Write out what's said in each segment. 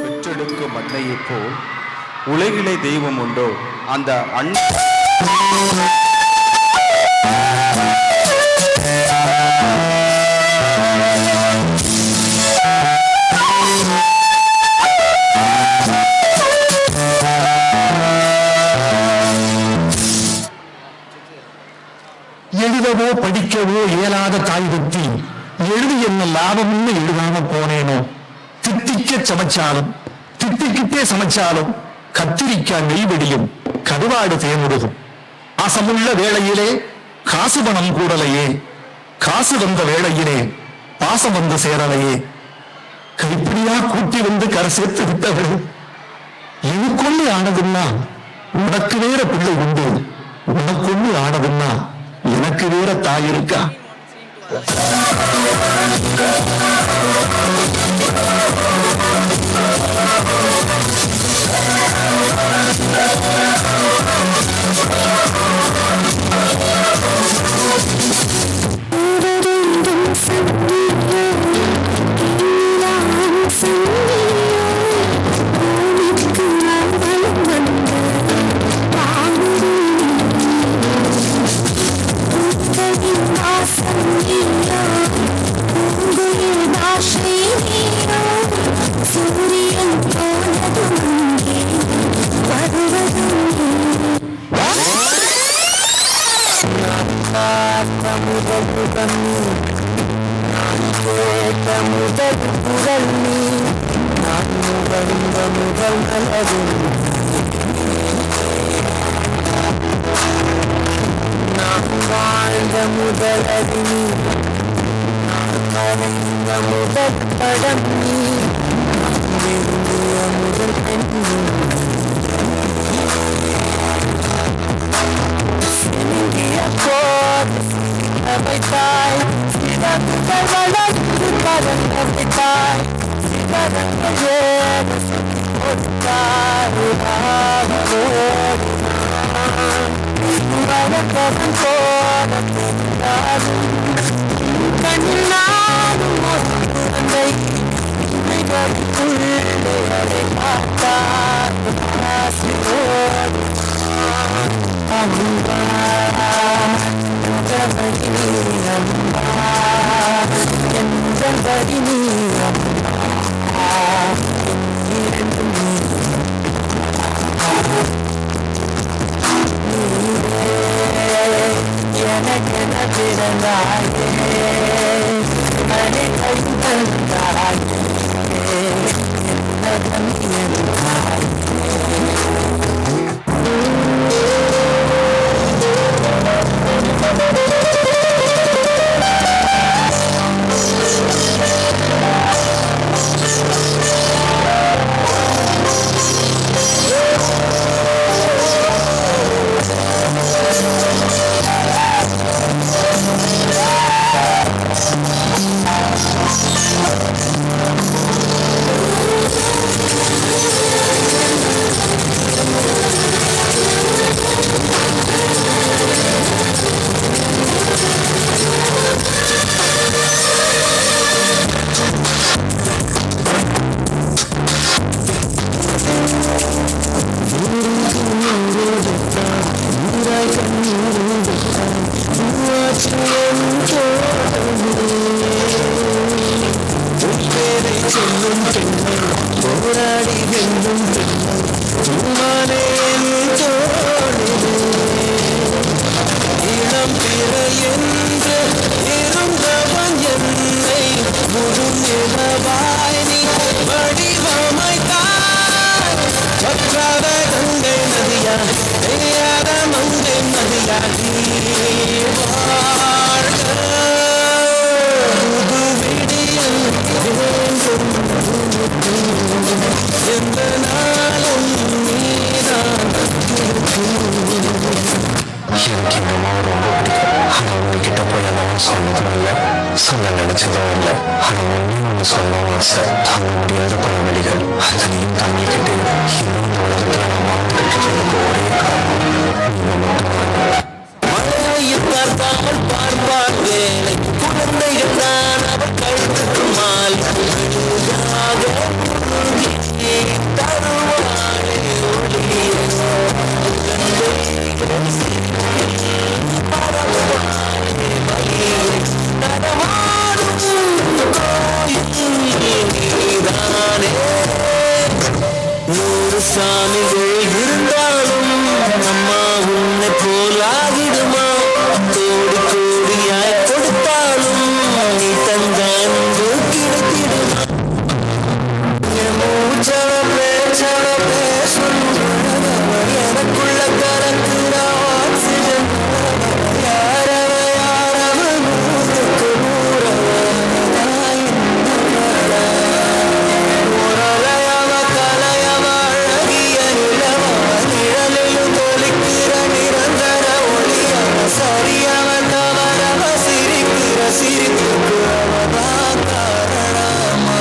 பெற்றெடுக்கும் அன்னையைப் போல் உலகிலே தெய்வம் உண்டோ? அந்த எழுதவோ படிக்கவோ இயலாத தாய் பற்றி எழுதி என்ன லாபம்னு எழுதாம போனேனோ. தித்திக்க சமைச்சாலும் தித்திக்கிட்டே சமைச்சாலும் கத்திரிக்காய் நெய்வெடியும் கருவாடு தேமுடுகும். ஆசமுள்ள வேளையிலே காசு பணம் கூடலையே, காசு வந்த வேளையிலே பாசம் வந்து சேரலையே. கைப்பிடியா கூட்டி வந்து கரை சேர்த்து விட்டவள் எனக்கொன்னு ஆனதுன்னா உனக்கு வேற பிள்ளை உண்டு, உனக்கொன்னு ஆனதுன்னா எனக்கு வேற தாய் இருக்கா? சொல்ல நினைச்சதும் இல்லை. ஆனா ஒண்ணு சொல்லவும் ஆசை. தாங்க முடியாத பல வழிகள் அத்தனையும் தாங்கிக்கிட்டு இன்னும் இந்த உலகத்துல நான் வாழ்ந்துட்டு இருக்க ஒரே காரணம் நீங்க மட்டும்தான். மழையில் பார்க்காமல் பார்ப்பார் வேலை குழந்தைகள் தான் அவர் கழுத்துக்கு மாலை சாமிகள் இருந்தாலும் அம்மா உன்னை போலாகிடுமா கோடி கோடியாய் கொடுத்தாலும் நீ தந்த அன்பு கிடைத்திடுமா மூச்சவ பேசும் எனக்குள்ள கலக்குற ஆக்சிஜன் யாரவ மூத்துக்கு ஊரவ கலையவ அழகிய நிலவ நிழலிலும் தொலிக்கிற நிரந்தர ஒளியவ சரியவ தவறவ சிரிக்கிற சிரிப்புக்கு அவதான் காரணமா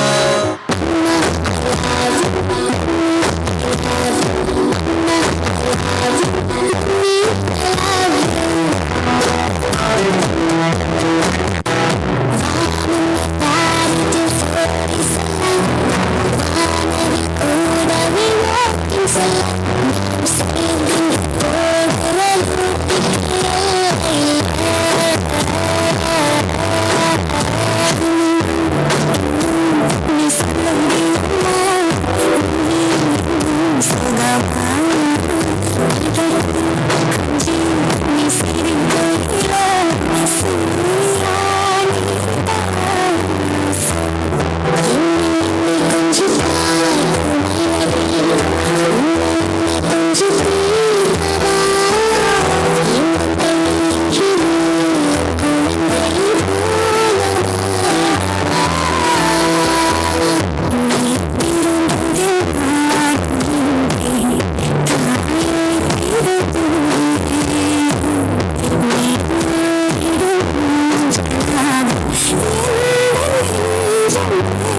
Thank you.